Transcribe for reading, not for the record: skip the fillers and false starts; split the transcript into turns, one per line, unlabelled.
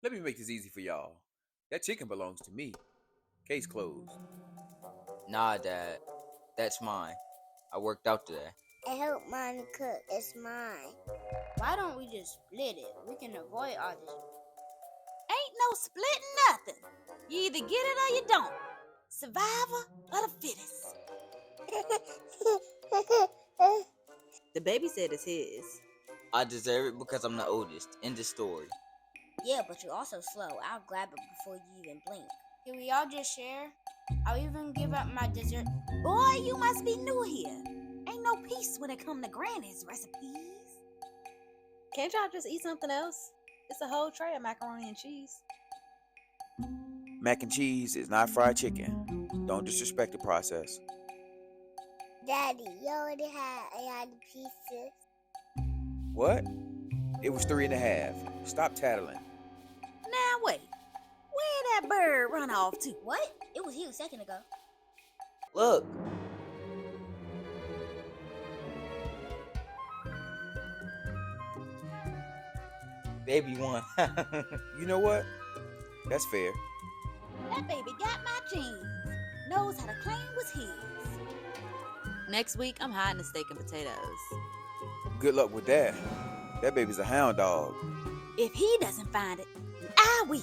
Let me make this easy for y'all. That chicken belongs to me. Case closed.
Nah, Dad. That's mine. I worked out today.
I help mommy cook. It's mine.
Why don't we just split it? We can avoid all this. Ain't no splitting nothing. You either get it or you don't. Survivor of the fittest.
The baby said it's his.
I deserve it because I'm the oldest. End of story.
Yeah, but you're also slow. I'll grab it before you even blink.
Can we all just share? I'll even give up my dessert. Boy, you must be new here. Ain't no peace when it come to Granny's recipes.
Can't y'all just eat something else? It's a whole tray of macaroni and cheese.
Mac and cheese is not fried chicken. Don't disrespect the process.
Daddy, you already had a lot of pieces.
What? It was 3.5. Stop tattling.
Now wait. Where that bird run off to?
What? It was you a second ago.
Look. Baby won.
You know what? That's fair.
That baby got my jeans. Knows how to claim was his.
Next week, I'm hiding the steak and potatoes.
Good luck with that. That baby's a hound dog.
If he doesn't find it, I will.